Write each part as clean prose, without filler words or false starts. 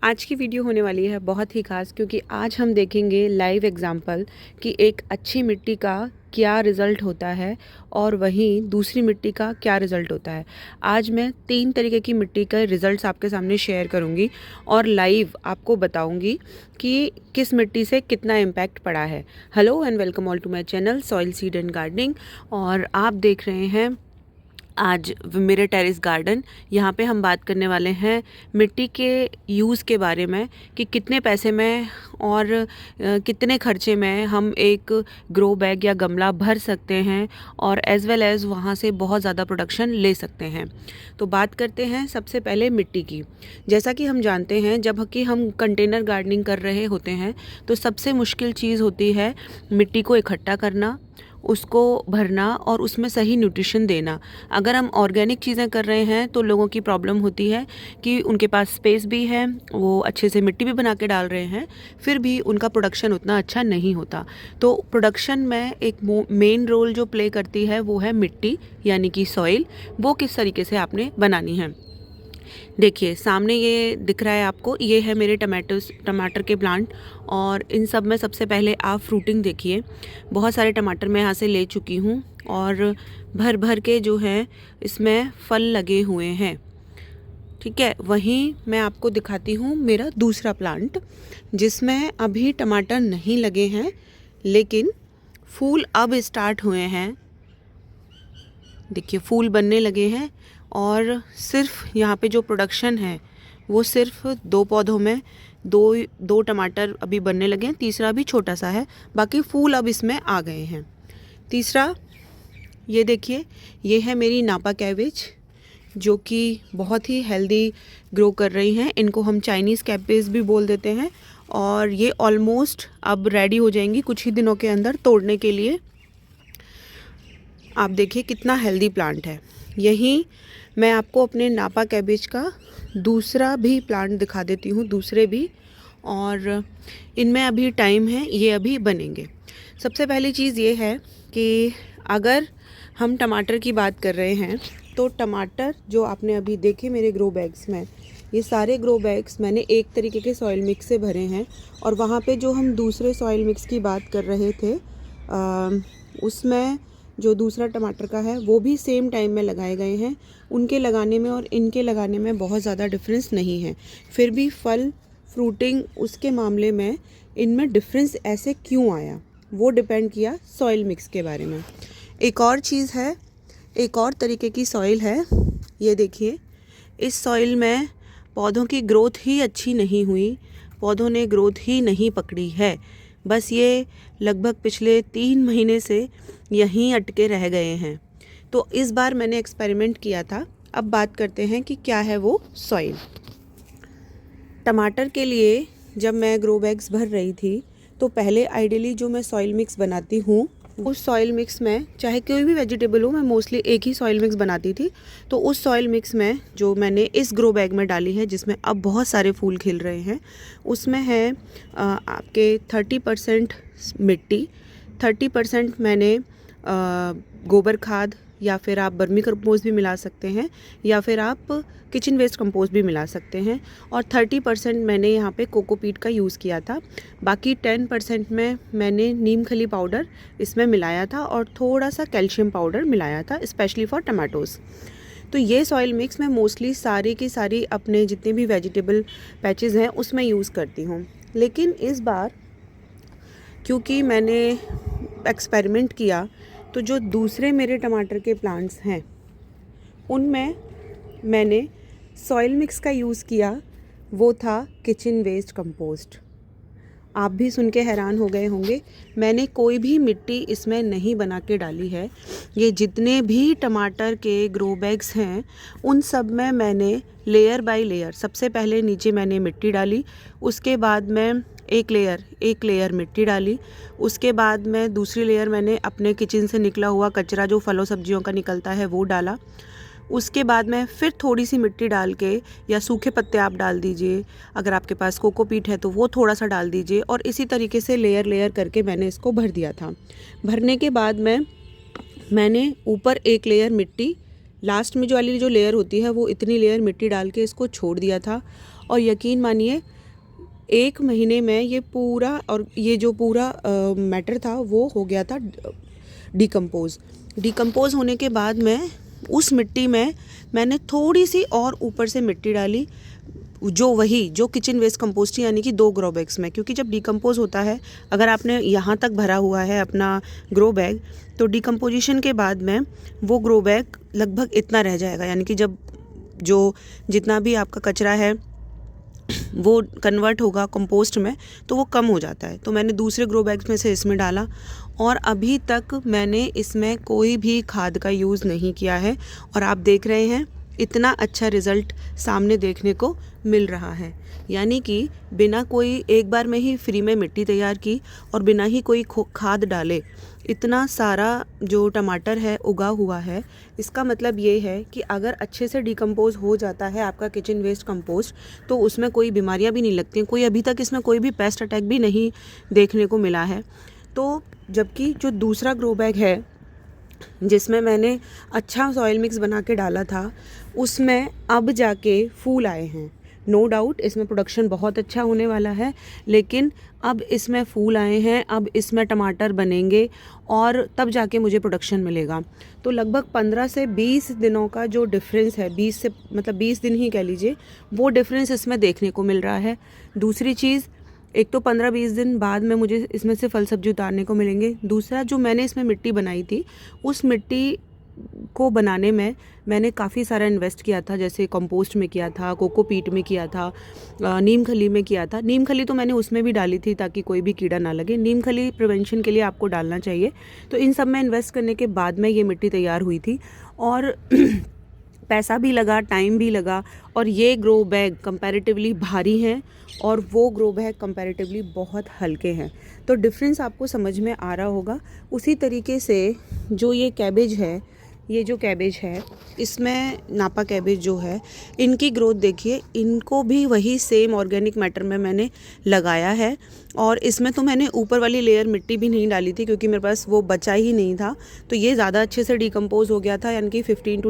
आज की वीडियो होने वाली है बहुत ही ख़ास, क्योंकि आज हम देखेंगे लाइव एग्जांपल कि एक अच्छी मिट्टी का क्या रिज़ल्ट होता है और वहीं दूसरी मिट्टी का क्या रिज़ल्ट होता है। आज मैं 3 तरीके की मिट्टी के रिज़ल्ट्स आपके सामने शेयर करूंगी और लाइव आपको बताऊंगी कि किस मिट्टी से कितना इम्पैक्ट पड़ा है। Hello and welcome all to my channel soil seed and gardening. और आप देख रहे हैं आज मेरे टेरेस गार्डन। यहाँ पे हम बात करने वाले हैं मिट्टी के यूज़ के बारे में कि कितने पैसे में और कितने खर्चे में हम एक ग्रो बैग या गमला भर सकते हैं और एज़ वेल एज़ वहाँ से बहुत ज़्यादा प्रोडक्शन ले सकते हैं। तो बात करते हैं सबसे पहले मिट्टी की। जैसा कि हम जानते हैं, जब कि हम कंटेनर गार्डनिंग कर रहे होते हैं तो सबसे मुश्किल चीज़ होती है मिट्टी को इकट्ठा करना, उसको भरना और उसमें सही न्यूट्रिशन देना। अगर हम ऑर्गेनिक चीज़ें कर रहे हैं तो लोगों की प्रॉब्लम होती है कि उनके पास स्पेस भी है, वो अच्छे से मिट्टी भी बना के डाल रहे हैं, फिर भी उनका प्रोडक्शन उतना अच्छा नहीं होता। तो प्रोडक्शन में एक मेन रोल जो प्ले करती है वो है मिट्टी, यानी कि सॉइल। वो किस तरीके से आपने बनानी है। देखिए सामने ये दिख रहा है आपको, ये है मेरे टमाटर के प्लांट। और इन सब में सबसे पहले आप फ्रूटिंग देखिए। बहुत सारे टमाटर मैं यहाँ से ले चुकी हूँ और भर भर के जो है इसमें फल लगे हुए हैं। ठीक है, वहीं मैं आपको दिखाती हूँ मेरा दूसरा प्लांट जिसमें अभी टमाटर नहीं लगे हैं लेकिन फूल अब स्टार्ट हुए हैं। देखिए फूल बनने लगे हैं और सिर्फ यहाँ पे जो प्रोडक्शन है वो सिर्फ 2 पौधों में दो टमाटर अभी बनने लगे हैं, तीसरा भी छोटा सा है, बाकी फूल अब इसमें आ गए हैं। तीसरा ये देखिए, ये है मेरी नापा कैबेज जो कि बहुत ही हेल्दी ग्रो कर रही हैं। इनको हम चाइनीज़ कैबेज भी बोल देते हैं और ये ऑलमोस्ट अब रेडी हो जाएंगी कुछ ही दिनों के अंदर तोड़ने के लिए। आप देखिए कितना हेल्दी प्लांट है। यहीं मैं आपको अपने नापा कैबेज का दूसरा भी प्लांट दिखा देती हूँ, दूसरे भी, और इनमें अभी टाइम है, ये अभी बनेंगे। सबसे पहली चीज़ ये है कि अगर हम टमाटर की बात कर रहे हैं तो टमाटर जो आपने अभी देखे मेरे ग्रो बैग्स में, ये सारे ग्रो बैग्स मैंने एक तरीके के सॉइल मिक्स से भरे हैं। और वहाँ पे जो हम दूसरे सॉइल मिक्स की बात कर रहे थे उसमें जो दूसरा टमाटर का है वो भी सेम टाइम में लगाए गए हैं। उनके लगाने में और इनके लगाने में बहुत ज़्यादा डिफरेंस नहीं है, फिर भी फल फ्रूटिंग उसके मामले में इनमें डिफरेंस ऐसे क्यों आया वो डिपेंड किया सॉइल मिक्स के बारे में। एक और चीज़ है, एक और तरीके की सॉइल है। ये देखिए, इस सॉइल में पौधों की ग्रोथ ही अच्छी नहीं हुई, पौधों ने ग्रोथ ही नहीं पकड़ी है। बस ये लगभग पिछले 3 महीने से यहीं अटके रह गए हैं। तो इस बार मैंने एक्सपेरिमेंट किया था। अब बात करते हैं कि क्या है वो सॉइल। टमाटर के लिए जब मैं ग्रो बैग्स भर रही थी तो पहले आइडियली जो मैं सॉइल मिक्स बनाती हूँ उस सॉइल मिक्स में, चाहे कोई भी वेजिटेबल हो, मैं मोस्टली एक ही सॉइल मिक्स बनाती थी। तो उस सॉइल मिक्स में जो मैंने इस ग्रो बैग में डाली है जिसमें अब बहुत सारे फूल खिल रहे हैं, उसमें है आपके 30% मिट्टी, 30% मैंने गोबर खाद या फिर आप वर्मी कंपोस्ट भी मिला सकते हैं या फिर आप किचन वेस्ट कंपोस्ट भी मिला सकते हैं, और 30% मैंने यहाँ पे कोकोपीट का यूज़ किया था। बाकी 10% में मैंने नीम खली पाउडर इसमें मिलाया था और थोड़ा सा कैल्शियम पाउडर मिलाया था स्पेशली फॉर टमाटोज़। तो ये सॉइल मिक्स मैं मोस्टली सारी की सारी अपने जितने भी वेजिटेबल पैचेज़ हैं उसमें यूज़ करती हूँ। लेकिन इस बार क्योंकि मैंने एक्सपेरिमेंट किया तो जो दूसरे मेरे टमाटर के प्लांट्स हैं उनमें मैंने सॉइल मिक्स का यूज़ किया, वो था किचन वेस्ट कंपोस्ट। आप भी सुन के हैरान हो गए होंगे, मैंने कोई भी मिट्टी इसमें नहीं बना के डाली है। ये जितने भी टमाटर के ग्रो बैग्स हैं उन सब में मैंने लेयर बाय लेयर, सबसे पहले नीचे मैंने मिट्टी डाली, उसके बाद मैं एक लेयर मिट्टी डाली, उसके बाद में दूसरी लेयर मैंने अपने किचन से निकला हुआ कचरा जो फलों सब्जियों का निकलता है वो डाला, उसके बाद में फिर थोड़ी सी मिट्टी डाल के, या सूखे पत्ते आप डाल दीजिए, अगर आपके पास कोकोपीट है तो वो थोड़ा सा डाल दीजिए, और इसी तरीके से लेयर लेयर करके मैंने इसको भर दिया था। भरने के बाद मैंने ऊपर एक लेयर मिट्टी, लास्ट में जो वाली जो लेयर होती है वो इतनी लेयर मिट्टी डाल के इसको छोड़ दिया था। और यकीन मानिए 1 महीने में ये पूरा, और ये जो पूरा मैटर था वो हो गया था डिकम्पोज़ होने के बाद में उस मिट्टी में मैंने थोड़ी सी और ऊपर से मिट्टी डाली, जो किचन वेस्ट कंपोस्ट यानी कि 2 ग्रो बैग्स में, क्योंकि जब डिकम्पोज होता है, अगर आपने यहाँ तक भरा हुआ है अपना ग्रो बैग, तो डिकम्पोजिशन के बाद में वो ग्रो बैग लगभग इतना रह जाएगा, यानी कि जब जो जितना भी आपका कचरा है वो कन्वर्ट होगा कंपोस्ट में तो वो कम हो जाता है। तो मैंने दूसरे ग्रो बैग्स में से इसमें डाला और अभी तक मैंने इसमें कोई भी खाद का यूज़ नहीं किया है और आप देख रहे हैं इतना अच्छा रिज़ल्ट सामने देखने को मिल रहा है। यानी कि बिना कोई, एक बार में ही फ्री में मिट्टी तैयार की और बिना ही कोई खाद डाले इतना सारा जो टमाटर है उगा हुआ है। इसका मतलब ये है कि अगर अच्छे से डिकम्पोज़ हो जाता है आपका किचन वेस्ट कंपोस्ट तो उसमें कोई बीमारियां भी नहीं लगती हैं, कोई अभी तक इसमें कोई भी पेस्ट अटैक भी नहीं देखने को मिला है। तो जबकि जो दूसरा ग्रो बैग है जिसमें मैंने अच्छा सॉइल मिक्स बना के डाला था उसमें अब जाके फूल आए हैं। नो डाउट इसमें प्रोडक्शन बहुत अच्छा होने वाला है, लेकिन अब इसमें फूल आए हैं, अब इसमें टमाटर बनेंगे और तब जाके मुझे प्रोडक्शन मिलेगा। तो लगभग 15 से 20 दिनों का जो डिफरेंस है, 20 दिन ही कह लीजिए, वो डिफरेंस इसमें देखने को मिल रहा है। दूसरी चीज़, एक तो 15-20 दिन बाद में मुझे इसमें से फल सब्जी उतारने को मिलेंगे। दूसरा, जो मैंने इसमें मिट्टी बनाई थी उस मिट्टी को बनाने में मैंने काफ़ी सारा इन्वेस्ट किया था, जैसे कंपोस्ट में किया था, कोकोपीट में किया था, नीम खली में किया था। नीम खली तो मैंने उसमें भी डाली थी ताकि कोई भी कीड़ा ना लगे। नीम खली प्रिवेंशन के लिए आपको डालना चाहिए। तो इन सब में इन्वेस्ट करने के बाद में ये मिट्टी तैयार हुई थी और पैसा भी लगा, टाइम भी लगा। और ये ग्रो बैग कंपैरेटिवली भारी हैं और वो ग्रो बैग कंपैरेटिवली बहुत हल्के हैं। तो डिफरेंस आपको समझ में आ रहा होगा। उसी तरीके से जो ये कैबेज है, ये जो कैबेज है इसमें नापा कैबेज जो है, इनकी ग्रोथ देखिए, इनको भी वही सेम ऑर्गेनिक मैटर में मैंने लगाया है। और इसमें तो मैंने ऊपर वाली लेयर मिट्टी भी नहीं डाली थी क्योंकि मेरे पास वो बचा ही नहीं था। तो ये ज़्यादा अच्छे से डिकम्पोज हो गया था, यानी कि 45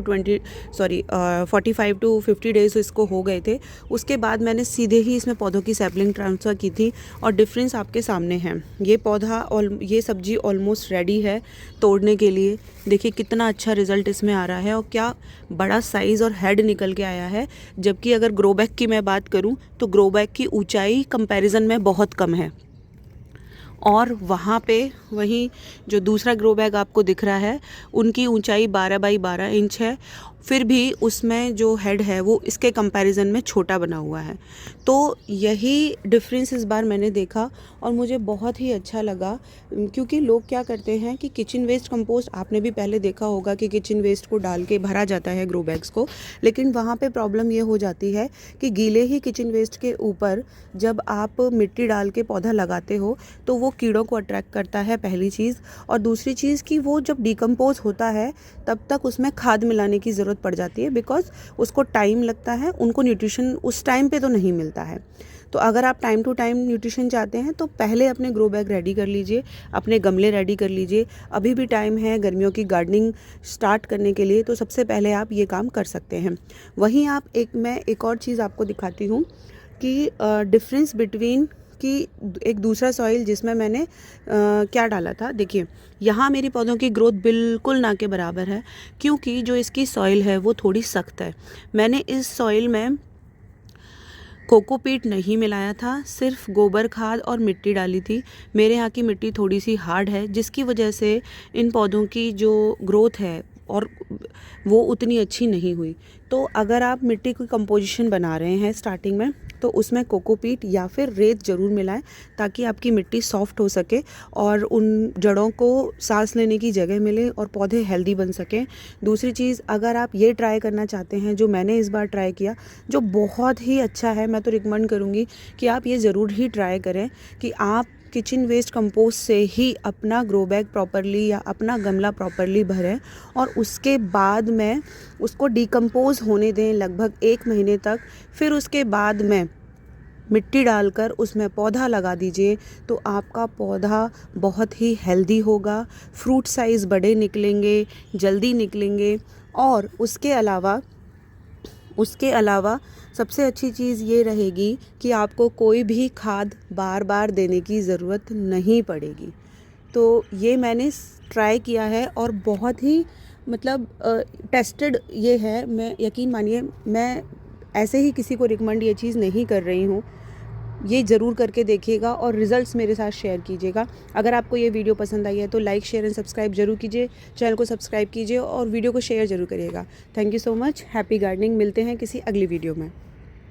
टू 50 डेज़ इसको हो गए थे। उसके बाद मैंने सीधे ही इसमें पौधों की सैपलिंग ट्रांसफ़र की थी और डिफरेंस आपके सामने है। ये पौधा और ये सब्जी ऑलमोस्ट रेडी है तोड़ने के लिए। देखिए कितना अच्छा रिज़ल्ट इसमें आ रहा है और क्या बड़ा साइज़ और हेड निकल के आया है। जबकि अगर ग्रो बैग की मैं बात करूं तो ग्रो बैग की ऊंचाई कंपैरिजन में बहुत कम है और वहाँ पे वहीं जो दूसरा ग्रो बैग आपको दिख रहा है उनकी ऊंचाई 12 बाई 12 इंच है, फिर भी उसमें जो हेड है वो इसके कंपैरिजन में छोटा बना हुआ है। तो यही डिफरेंस इस बार मैंने देखा और मुझे बहुत ही अच्छा लगा। क्योंकि लोग क्या करते हैं कि किचन वेस्ट कंपोस्ट, आपने भी पहले देखा होगा कि किचन वेस्ट को डाल के भरा जाता है ग्रो बैग्स को, लेकिन वहाँ पे प्रॉब्लम ये हो जाती है कि गीले ही किचन वेस्ट के ऊपर जब आप मिट्टी डाल के पौधा लगाते हो तो वो कीड़ों को अट्रैक्ट करता है, पहली चीज़। और दूसरी चीज़ कि वो जब डिकम्पोज होता है तब तक उसमें खाद मिलाने की ज़रूरत पड़ जाती है, बिकॉज उसको टाइम लगता है, उनको न्यूट्रिशन उस टाइम पे तो नहीं मिलता है। तो अगर आप टाइम टू टाइम न्यूट्रिशन चाहते हैं तो पहले अपने ग्रो बैग रेडी कर लीजिए, अपने गमले रेडी कर लीजिए। अभी भी टाइम है गर्मियों की गार्डनिंग स्टार्ट करने के लिए, तो सबसे पहले आप ये काम कर सकते हैं। वहीं मैं एक और चीज़ आपको दिखाती हूँ कि डिफरेंस बिटवीन कि एक दूसरा सॉइल जिसमें मैंने क्या डाला था। देखिए यहाँ मेरी पौधों की ग्रोथ बिल्कुल ना के बराबर है, क्योंकि जो इसकी सॉइल है वो थोड़ी सख्त है। मैंने इस सॉइल में कोकोपीट नहीं मिलाया था, सिर्फ गोबर खाद और मिट्टी डाली थी। मेरे यहाँ की मिट्टी थोड़ी सी हार्ड है जिसकी वजह से इन पौधों की जो ग्रोथ है और वो उतनी अच्छी नहीं हुई। तो अगर आप मिट्टी की कंपोजिशन बना रहे हैं स्टार्टिंग में तो उसमें कोकोपीट या फिर रेत ज़रूर मिलाएं ताकि आपकी मिट्टी सॉफ्ट हो सके और उन जड़ों को सांस लेने की जगह मिले और पौधे हेल्दी बन सकें। दूसरी चीज़, अगर आप ये ट्राई करना चाहते हैं जो मैंने इस बार ट्राई किया, जो बहुत ही अच्छा है, मैं तो रिकमेंड करूँगी कि आप ये ज़रूर ही ट्राई करें कि आप किचन वेस्ट कंपोस्ट से ही अपना ग्रो बैग प्रॉपरली या अपना गमला प्रॉपरली भरें और उसके बाद में उसको डिकम्पोज होने दें लगभग 1 महीने तक। फिर उसके बाद में मिट्टी डालकर उसमें पौधा लगा दीजिए तो आपका पौधा बहुत ही हेल्दी होगा, फ्रूट साइज़ बड़े निकलेंगे, जल्दी निकलेंगे। और उसके अलावा उसके अलावा सबसे अच्छी चीज़ ये रहेगी कि आपको कोई भी खाद बार बार देने की ज़रूरत नहीं पड़ेगी। तो ये मैंने ट्राई किया है और बहुत ही मतलब टेस्टेड ये है। मैं यकीन मानिए, मैं ऐसे ही किसी को रिकमेंड ये चीज़ नहीं कर रही हूँ। ये ज़रूर करके देखिएगा और रिज़ल्ट्स मेरे साथ शेयर कीजिएगा। अगर आपको ये वीडियो पसंद आई है तो लाइक, शेयर एंड सब्सक्राइब ज़रूर कीजिए। चैनल को सब्सक्राइब कीजिए और वीडियो को शेयर ज़रूर करिएगा। Thank you so much. Happy gardening. मिलते हैं किसी अगली वीडियो में।